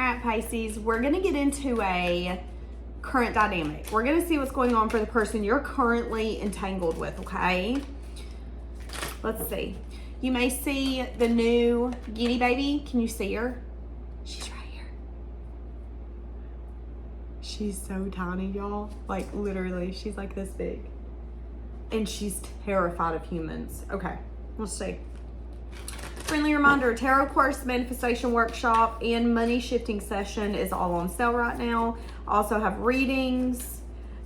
at, Pisces, we're going to get into a current dynamic. We're going to see what's going on for the person you're currently entangled with, okay? Let's see. You may see the new Giddy baby. Can you see her? She's right here. She's so tiny, y'all. Like, literally, she's like this big. And she's terrified of humans. Okay, let's see. Friendly reminder, Tarot Course Manifestation Workshop and Money Shifting Session is all on sale right now. Also have readings.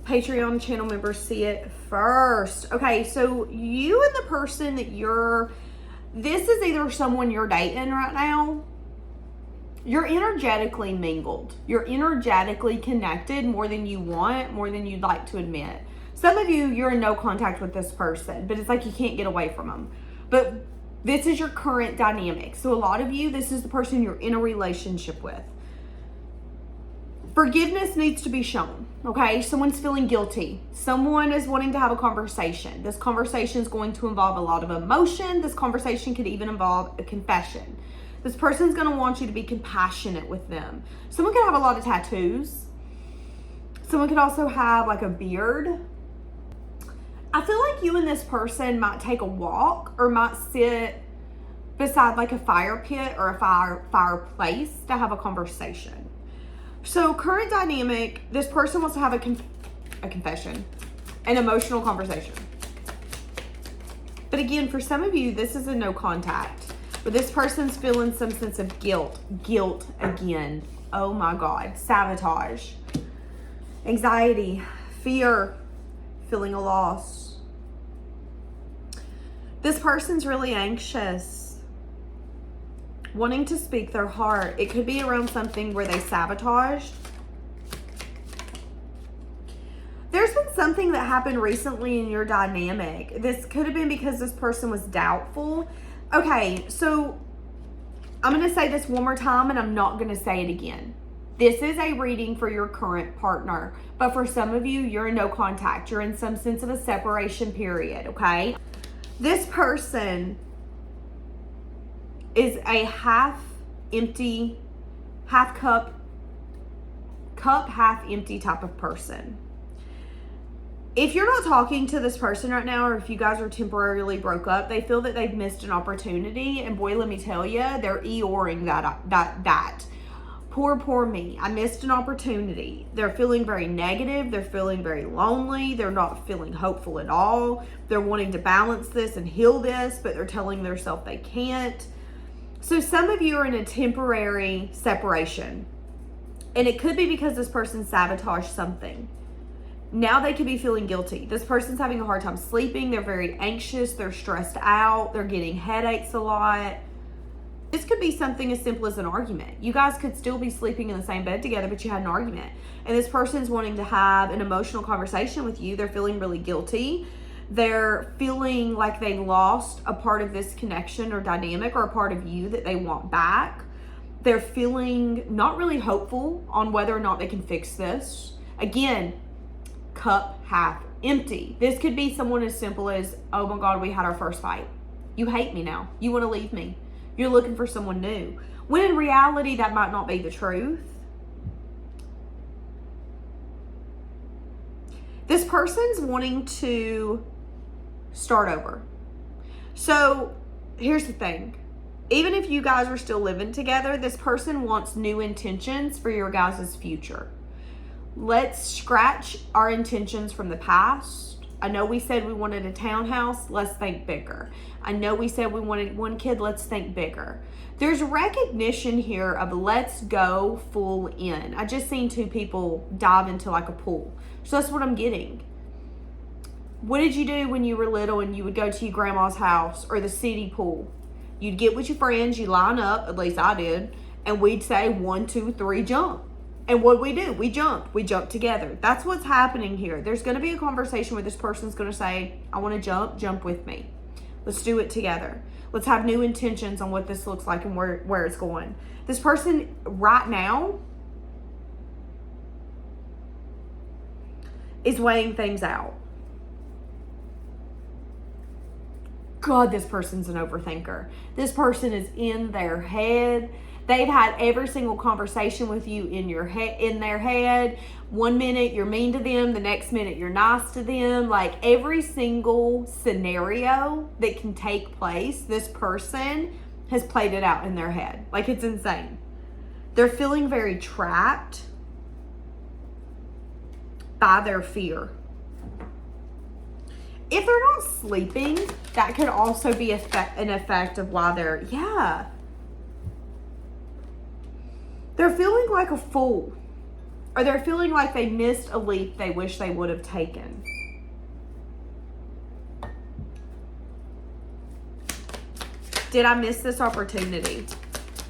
Patreon channel members see it first. Okay, so you and the person that this is either someone you're dating right now. You're energetically mingled. You're energetically connected more than you want, more than you'd like to admit. Some of you, you're in no contact with this person, but it's like you can't get away from them. But this is your current dynamic. So a lot of you, this is the person you're in a relationship with. Forgiveness needs to be shown, okay? Someone's feeling guilty. Someone is wanting to have a conversation. This conversation is going to involve a lot of emotion. This conversation could even involve a confession. This person's going to want you to be compassionate with them. Someone could have a lot of tattoos. Someone could also have like a beard. I feel like you and this person might take a walk or might sit beside like a fire pit or a fireplace to have a conversation. So current dynamic, this person wants to have a confession, an emotional conversation. But again, for some of you, this is a no contact. But this person's feeling some sense of guilt. Guilt again. Oh my God. Sabotage. Anxiety. Fear. Feeling a loss. This person's really anxious. Wanting to speak their heart. It could be around something where they sabotaged. There's been something that happened recently in your dynamic. This could have been because this person was doubtful. Okay, so I'm going to say this one more time and I'm not going to say it again. This is a reading for your current partner. But for some of you, you're in no contact. You're in some sense of a separation period, okay? This person is a half empty, half cup, half empty type of person. If you're not talking to this person right now, or if you guys are temporarily broke up, they feel that they've missed an opportunity. And boy, let me tell you, they're Eeyoring that. Poor me. I missed an opportunity. They're feeling very negative. They're feeling very lonely. They're not feeling hopeful at all. They're wanting to balance this and heal this, but they're telling themselves they can't. So some of you are in a temporary separation. And it could be because this person sabotaged something. Now they could be feeling guilty. This person's having a hard time sleeping. They're very anxious. They're stressed out. They're getting headaches a lot. This could be something as simple as an argument. You guys could still be sleeping in the same bed together, but you had an argument. And this person's wanting to have an emotional conversation with you. They're feeling really guilty. They're feeling like they lost a part of this connection or dynamic or a part of you that they want back. They're feeling not really hopeful on whether or not they can fix this. Again, cup half empty. This could be someone as simple as, oh my God, we had our first fight. You hate me now. You want to leave me. You're looking for someone new. When in reality, that might not be the truth. This person's wanting to start over. So here's the thing. Even if you guys are still living together, this person wants new intentions for your guys' future. Let's scratch our intentions from the past. I know we said we wanted a townhouse. Let's think bigger. I know we said we wanted one kid. Let's think bigger. There's recognition here of let's go full in. I just seen two people dive into like a pool. So that's what I'm getting. What did you do when you were little and you would go to your grandma's house or the city pool? You'd get with your friends, you line up, at least I did, and we'd say 1, 2, 3, jump. And what we do? We jump together. That's what's happening here. There's going to be a conversation where this person's going to say, I want to jump with me. Let's do it together. Let's have new intentions on what this looks like and where it's going. This person right now is weighing things out. God, this person's an overthinker. This person is in their head They've had every single conversation with you in their head. One minute you're mean to them, the next minute you're nice to them. Like every single scenario that can take place, this person has played it out in their head. Like it's insane. They're feeling very trapped by their fear. If they're not sleeping, that could also be an effect of why they're feeling like a fool. Or they're feeling like they missed a leap they wish they would have taken. Did I miss this opportunity?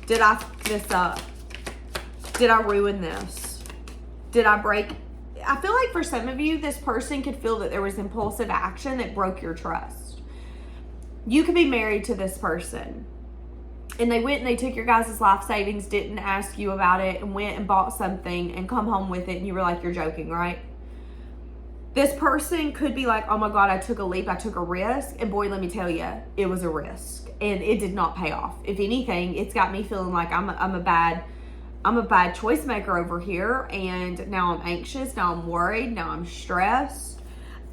Did I fuck this up? Did I ruin this? Did I break? I feel like for some of you, this person could feel that there was impulsive action that broke your trust. You could be married to this person, and they went and they took your guys' life savings, didn't ask you about it, and went and bought something and come home with it, and you were like, you're joking, right? This person could be like, oh my God, I took a leap, I took a risk, and boy, let me tell you, it was a risk, and it did not pay off. If anything, it's got me feeling like I'm a bad choice maker over here, and now I'm anxious, now I'm worried, now I'm stressed.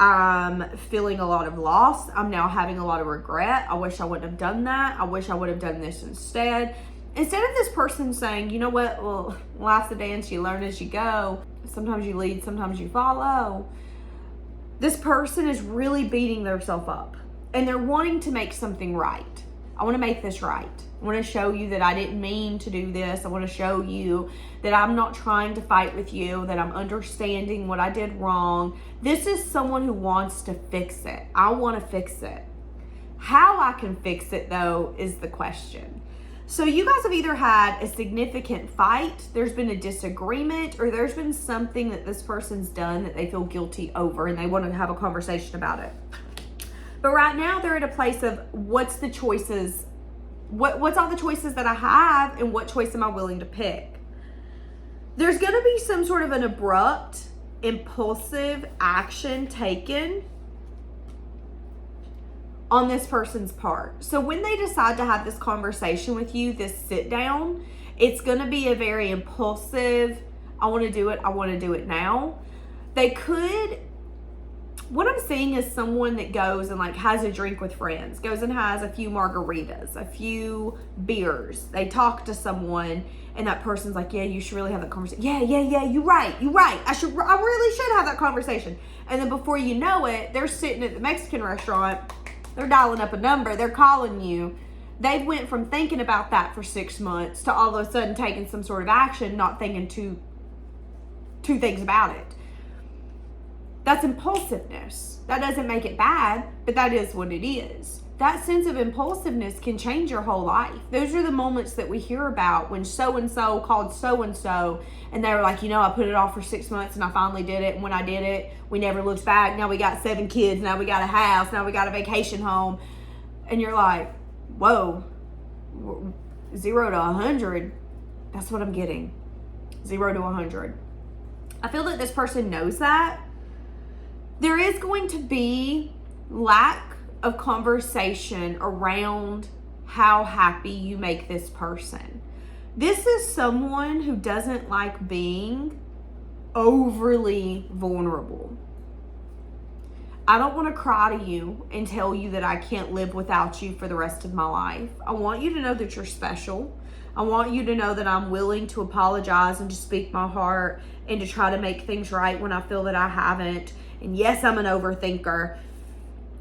I'm feeling a lot of loss. I'm now having a lot of regret. I wish I wouldn't have done that. I wish I would have done this instead. Instead of this person saying, you know what, well, life's a dance, you learn as you go. Sometimes you lead, sometimes you follow. This person is really beating themselves up, and they're wanting to make something right. I want to make this right. I want to show you that I didn't mean to do this. I want to show you that I'm not trying to fight with you, that I'm understanding what I did wrong. This is someone who wants to fix it. I want to fix it. How I can fix it, though, is the question. So you guys have either had a significant fight, there's been a disagreement, or there's been something that this person's done that they feel guilty over, and they want to have a conversation about it. But right now, they're at a place of what's the choices. What's all the choices that I have, and what choice am I willing to pick? There's going to be some sort of an abrupt, impulsive action taken on this person's part. So when they decide to have this conversation with you, this sit down, it's going to be a very impulsive, I want to do it now. They could, what I'm seeing is someone that goes and like has a drink with friends, goes and has a few margaritas, a few beers. They talk to someone, and that person's like, yeah, you should really have that conversation. Yeah, you're right. I really should have that conversation. And then before you know it, they're sitting at the Mexican restaurant, they're dialing up a number, they're calling you. They went from thinking about that for 6 months to all of a sudden taking some sort of action, not thinking two things about it. That's impulsiveness. That doesn't make it bad, but that is what it is. That sense of impulsiveness can change your whole life. Those are the moments that we hear about when so-and-so called so-and-so, and they were like, I put it off for 6 months and I finally did it. And when I did it, we never looked back. Now we got 7 kids. Now we got a house. Now we got a vacation home. And you're like, whoa, 0 to 100. That's what I'm getting. 0 to 100. I feel that this person knows that. There is going to be lack of conversation around how happy you make this person. This is someone who doesn't like being overly vulnerable. I don't want to cry to you and tell you that I can't live without you for the rest of my life. I want you to know that you're special. I want you to know that I'm willing to apologize and to speak my heart and to try to make things right when I feel that I haven't. And yes, I'm an overthinker.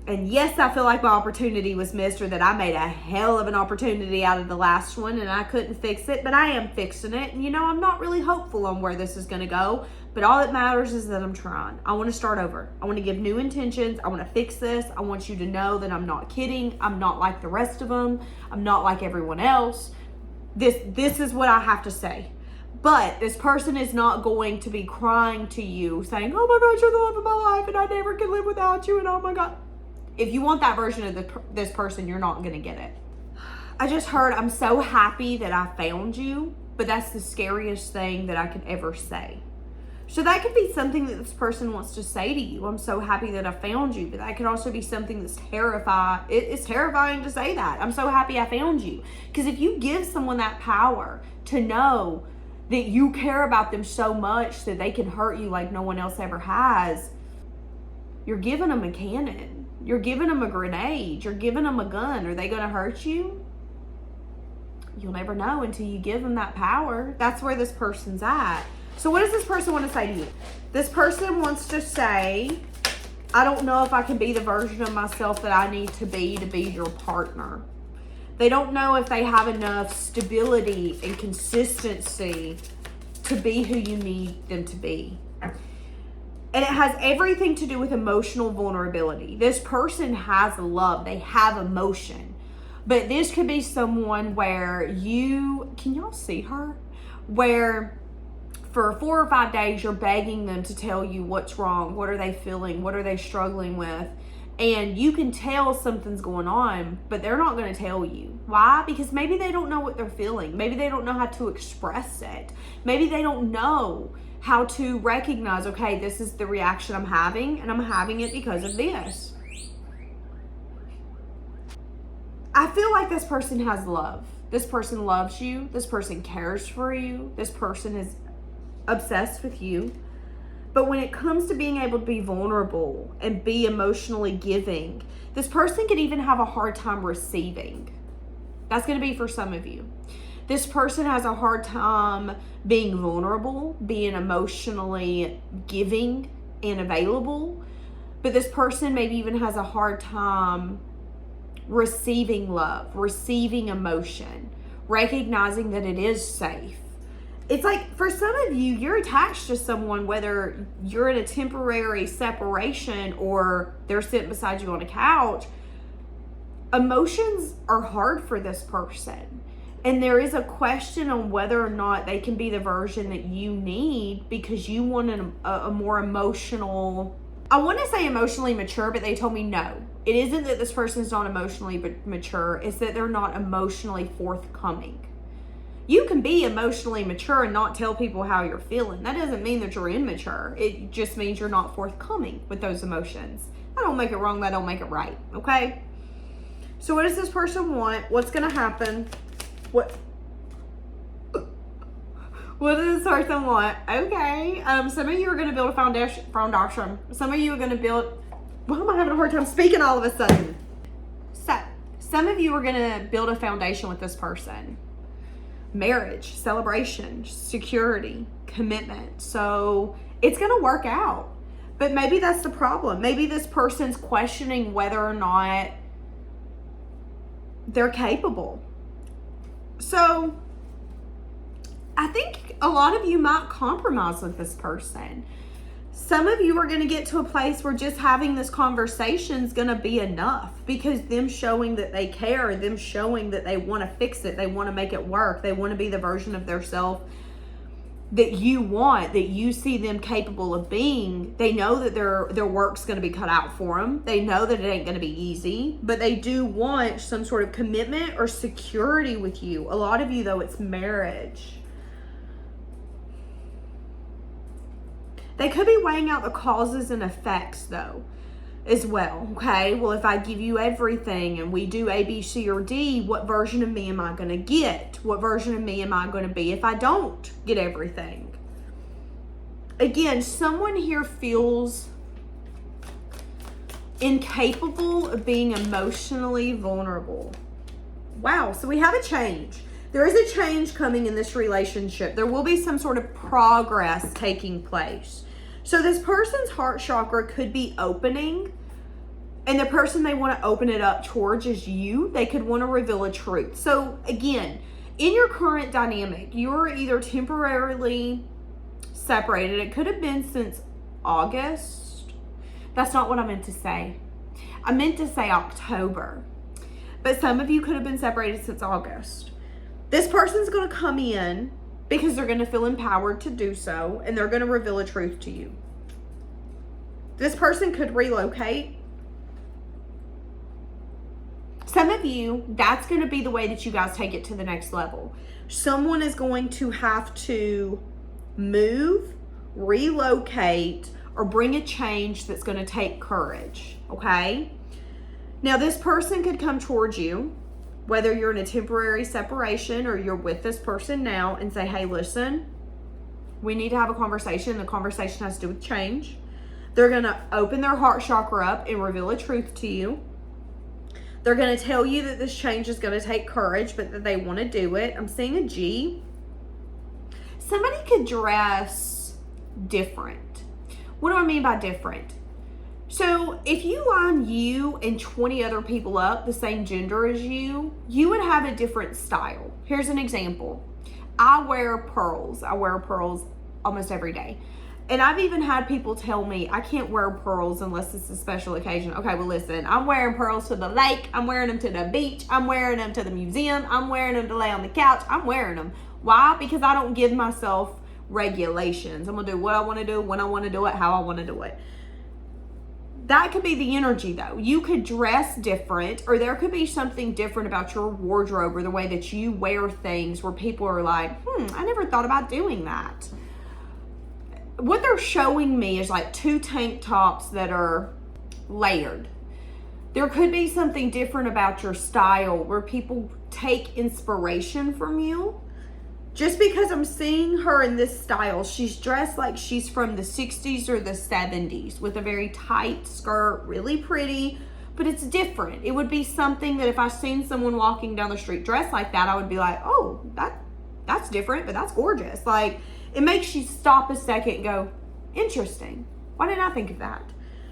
And yes, I feel like my opportunity was missed, or that I made a hell of an opportunity out of the last one and I couldn't fix it, but I am fixing it. And I'm not really hopeful on where this is going to go, but all that matters is that I'm trying. I want to start over. I want to give new intentions. I want to fix this. I want you to know that I'm not kidding. I'm not like the rest of them. I'm not like everyone else. This is what I have to say. But this person is not going to be crying to you saying, oh my God, you're the love of my life and I never can live without you, and oh my God. If you want that version of this person, you're not going to get it. I just heard, I'm so happy that I found you, but that's the scariest thing that I could ever say. So that could be something that this person wants to say to you. I'm so happy that I found you. But that could also be something that's terrifying. It's terrifying to say that. I'm so happy I found you. Because if you give someone that power to know that you care about them so much that they can hurt you like no one else ever has, you're giving them a cannon. You're giving them a grenade. You're giving them a gun. Are they going to hurt you? You'll never know until you give them that power. That's where this person's at. So what does this person want to say to you? This person wants to say, I don't know if I can be the version of myself that I need to be your partner. They don't know if they have enough stability and consistency to be who you need them to be. And it has everything to do with emotional vulnerability. This person has love. They have emotion. But this could be someone where can y'all see her? Where for 4 or 5 days, you're begging them to tell you what's wrong. What are they feeling? What are they struggling with? And you can tell something's going on, but they're not going to tell you. Why? Because maybe they don't know what they're feeling. Maybe they don't know how to express it. Maybe they don't know how to recognize, okay, this is the reaction I'm having, and I'm having it because of this. I feel like this person has love. This person loves you. This person cares for you. This person is obsessed with you. But when it comes to being able to be vulnerable and be emotionally giving, this person could even have a hard time receiving. That's going to be for some of you. This person has a hard time being vulnerable, being emotionally giving and available. But this person maybe even has a hard time receiving love, receiving emotion, recognizing that it is safe. It's like, for some of you, you're attached to someone, whether you're in a temporary separation or they're sitting beside you on a couch. Emotions are hard for this person. And there is a question on whether or not they can be the version that you need because you want a more emotional, I want to say emotionally mature, but they told me no. It isn't that this person's not emotionally mature. It's that they're not emotionally forthcoming. You can be emotionally mature and not tell people how you're feeling. That doesn't mean that you're immature. It just means you're not forthcoming with those emotions. That don't make it wrong. That don't make it right. Okay? So what does this person want? What's going to happen? What does this person want? Okay. Some of you are going to build a foundation. Some of you are going to build... Why am I having a hard time speaking all of a sudden? So, some of you are going to build a foundation with this person. Marriage, celebration, security, commitment. So it's going to work out. But maybe that's the problem. Maybe this person's questioning whether or not they're capable. So I think a lot of you might compromise with this person. Some of you are going to get to a place where just having this conversation is going to be enough, because them showing that they care, them showing that they want to fix it, they want to make it work, they want to be the version of their self that you want, that you see them capable of being. They know that their work's going to be cut out for them. They know that it ain't going to be easy, but they do want some sort of commitment or security with you. A lot of you, though, it's marriage. They could be weighing out the causes and effects, though, as well. Okay, well, if I give you everything and we do A, B, C, or D, what version of me am I going to get? What version of me am I going to be if I don't get everything? Again, someone here feels incapable of being emotionally vulnerable. Wow, so we have a change. There is a change coming in this relationship. There will be some sort of progress taking place. So this person's heart chakra could be opening, and the person they want to open it up towards is you. They could want to reveal a truth. So again, in your current dynamic, you're either temporarily separated. It could have been since August. That's not what I meant to say. I meant to say October. But some of you could have been separated since August. This person's going to come in because they're going to feel empowered to do so, and they're going to reveal a truth to you. This person could relocate. Some of you, that's going to be the way that you guys take it to the next level. Someone is going to have to move, relocate, or bring a change that's going to take courage, okay? Now, this person could come towards you, whether you're in a temporary separation or you're with this person now, and say, hey, listen, we need to have a conversation. The conversation has to do with change. They're going to open their heart chakra up and reveal a truth to you. They're going to tell you that this change is going to take courage, but that they want to do it. I'm seeing a G. Somebody could dress different. What do I mean by different? So if you line you and 20 other people up the same gender as you, you would have a different style. Here's an example. I wear pearls. I wear pearls almost every day. And I've even had people tell me I can't wear pearls unless it's a special occasion. Okay, well listen, I'm wearing pearls to the lake. I'm wearing them to the beach. I'm wearing them to the museum. I'm wearing them to lay on the couch. I'm wearing them. Why? Because I don't give myself regulations. I'm going to do what I want to do, when I want to do it, how I want to do it. That could be the energy though. You could dress different, or there could be something different about your wardrobe or the way that you wear things where people are like, I never thought about doing that. What they're showing me is like 2 tank tops that are layered. There could be something different about your style where people take inspiration from you. Just because I'm seeing her in this style, she's dressed like she's from the 60s or the 70s with a very tight skirt, really pretty, but it's different. It would be something that if I seen someone walking down the street dressed like that, I would be like, oh, that's different, but that's gorgeous. Like, it makes you stop a second and go, interesting. Why didn't I think of that?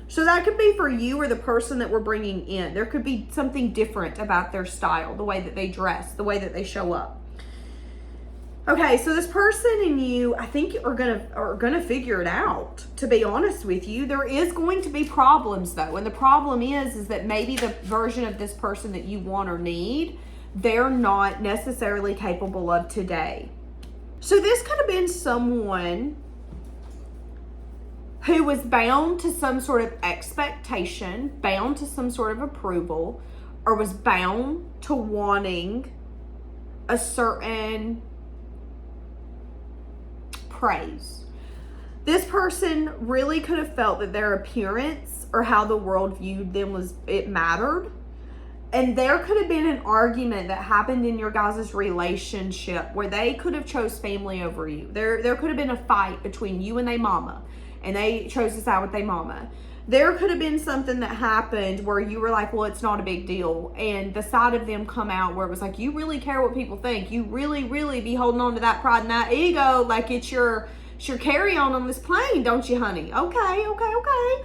So that could be for you or the person that we're bringing in. There could be something different about their style, the way that they dress, the way that they show up. Okay, so this person and you, I think are gonna figure it out, to be honest with you. There is going to be problems though, and the problem is that maybe the version of this person that you want or need, they're not necessarily capable of today. So this could have been someone who was bound to some sort of expectation, bound to some sort of approval, or was bound to wanting a certain praise. This person really could have felt that their appearance or how the world viewed them it mattered. And there could have been an argument that happened in your guys' relationship where they could have chose family over you. There could have been a fight between you and they mama, and they chose to side with they mama. There could have been something that happened where you were like, well, it's not a big deal. And the side of them come out where it was like, you really care what people think. You really, really be holding on to that pride and that ego like it's your carry-on on this plane, don't you, honey? Okay.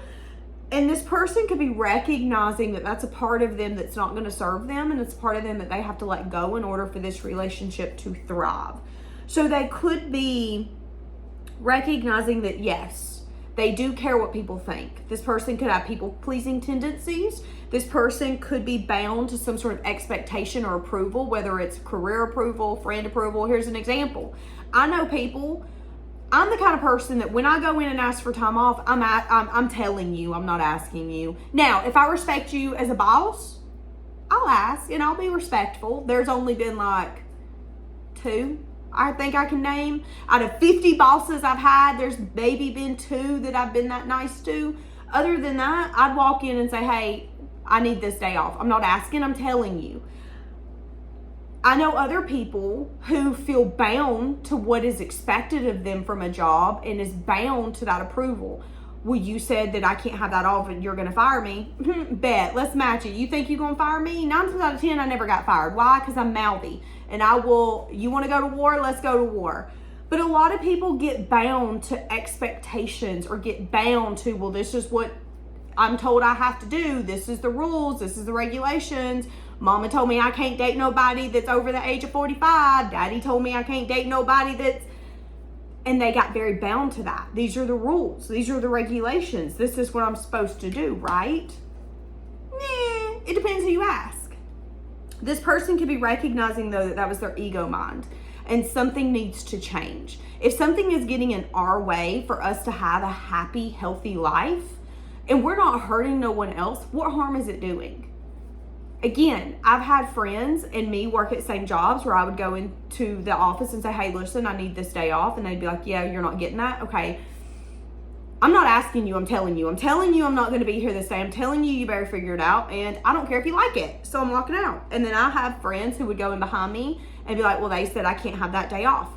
And this person could be recognizing that that's a part of them that's not going to serve them, and it's a part of them that they have to let go in order for this relationship to thrive. So they could be recognizing that, yes, they do care what people think. This person could have people-pleasing tendencies. This person could be bound to some sort of expectation or approval, whether it's career approval, friend approval. Here's an example. I know people, I'm the kind of person that when I go in and ask for time off, I'm telling you, I'm not asking you. Now, if I respect you as a boss, I'll ask and I'll be respectful. There's only been like 2 I think I can name. Out of 50 bosses I've had, there's maybe been 2 that I've been that nice to. Other than that, I'd walk in and say, hey, I need this day off. I'm not asking, I'm telling you. I know other people who feel bound to what is expected of them from a job and is bound to that approval. Well, you said that I can't have that off and you're going to fire me. Bet. Let's match it. You think you're going to fire me? 9 times out of 10, I never got fired. Why? Because I'm mouthy. And you want to go to war? Let's go to war. But a lot of people get bound to expectations or get bound to, well, this is what I'm told I have to do. This is the rules. This is the regulations. Mama told me I can't date nobody that's over the age of 45. Daddy told me I can't date nobody that's... And they got very bound to that. These are the rules. These are the regulations. This is what I'm supposed to do, right? Nah, it depends who you ask. This person could be recognizing, though, that was their ego mind. And something needs to change. If something is getting in our way for us to have a happy, healthy life, and we're not hurting no one else, what harm is it doing? Again, I've had friends and me work at same jobs where I would go into the office and say, hey, listen, I need this day off. And they'd be like, yeah, you're not getting that. Okay. I'm not asking you, I'm telling you. I'm telling you I'm not going to be here this day. I'm telling you, you better figure it out. And I don't care if you like it. So I'm walking out. And then I have friends who would go in behind me and be like, well, they said I can't have that day off.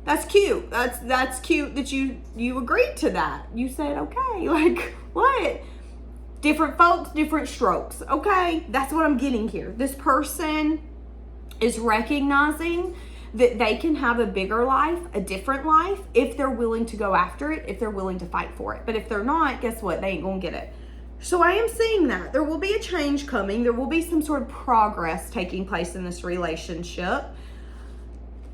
That's cute. That's cute that you agreed to that. You said, okay, like what? Different folks, different strokes. Okay, that's what I'm getting here. This person is recognizing that they can have a bigger life, a different life, if they're willing to go after it, if they're willing to fight for it. But if they're not, guess what? They ain't gonna get it. So I am seeing that. There will be a change coming. There will be some sort of progress taking place in this relationship.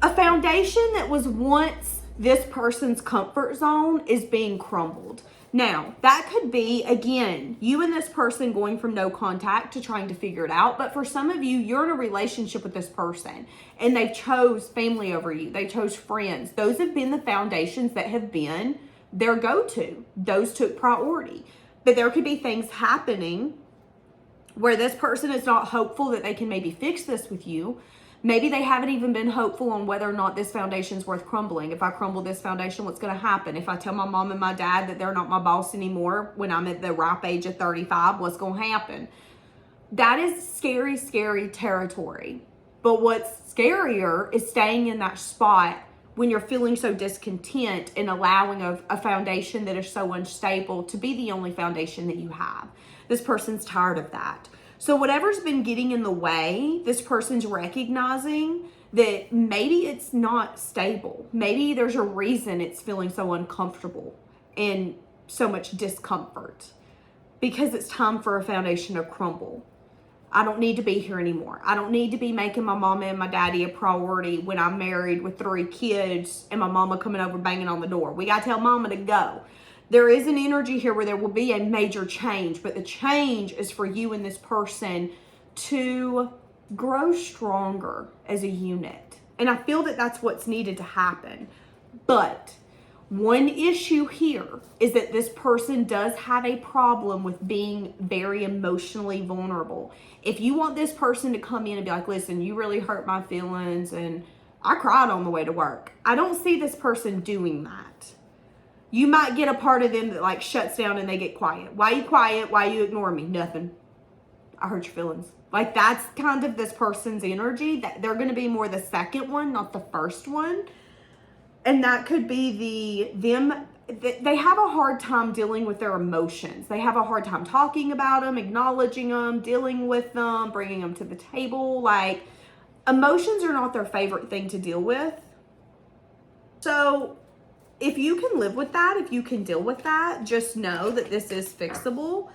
A foundation that was once this person's comfort zone is being crumbled. Now, that could be, again, you and this person going from no contact to trying to figure it out. But for some of you, you're in a relationship with this person and they chose family over you. They chose friends. Those have been the foundations that have been their go-to. Those took priority. But there could be things happening where this person is not hopeful that they can maybe fix this with you. Maybe they haven't even been hopeful on whether or not this foundation is worth crumbling. If I crumble this foundation, what's going to happen? If I tell my mom and my dad that they're not my boss anymore when I'm at the ripe age of 35, what's going to happen? That is scary, scary territory. But what's scarier is staying in that spot when you're feeling so discontent and allowing a foundation that is so unstable to be the only foundation that you have. This person's tired of that. So whatever's been getting in the way, this person's recognizing that maybe it's not stable. Maybe there's a reason it's feeling so uncomfortable and so much discomfort because it's time for a foundation to crumble. I don't need to be here anymore. I don't need to be making my mama and my daddy a priority when I'm married with 3 kids and my mama coming over banging on the door. We got to tell mama to go. There is an energy here where there will be a major change, but the change is for you and this person to grow stronger as a unit. And I feel that that's what's needed to happen. But one issue here is that this person does have a problem with being very emotionally vulnerable. If you want this person to come in and be like, listen, you really hurt my feelings and I cried on the way to work, I don't see this person doing that. You might get a part of them that like shuts down and they get quiet. Why you quiet? Why you ignore me? Nothing. I hurt your feelings. Like that's kind of this person's energy. That they're going to be more the second one, not the first one. And that could be they have a hard time dealing with their emotions. They have a hard time talking about them, acknowledging them, dealing with them, bringing them to the table. Like emotions are not their favorite thing to deal with. So if you can live with that, if you can deal with that, just know that this is fixable.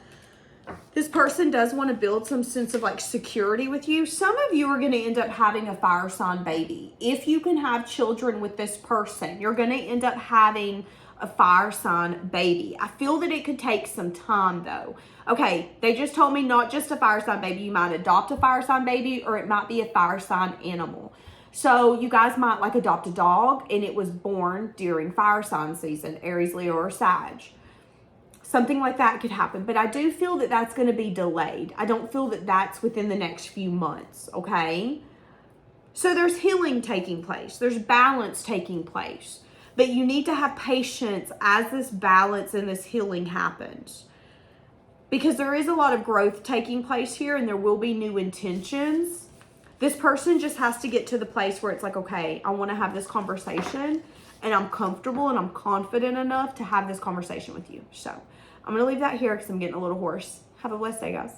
This person does want to build some sense of like security with you. Some of you are going to end up having a fire sign baby. If you can have children with this person, you're going to end up having a fire sign baby. I feel that it could take some time though. Okay, they just told me not just a fire sign baby. You might adopt a fire sign baby or it might be a fire sign animal. So you guys might like adopt a dog and it was born during fire sign season, Aries, Leo, or Sag. Something like that could happen. But I do feel that that's going to be delayed. I don't feel that that's within the next few months, okay? So there's healing taking place. There's balance taking place. But you need to have patience as this balance and this healing happens. Because there is a lot of growth taking place here and there will be new intentions. This person just has to get to the place where it's like, okay, I want to have this conversation and I'm comfortable and I'm confident enough to have this conversation with you. So I'm going to leave that here because I'm getting a little hoarse. Have a blessed day, guys.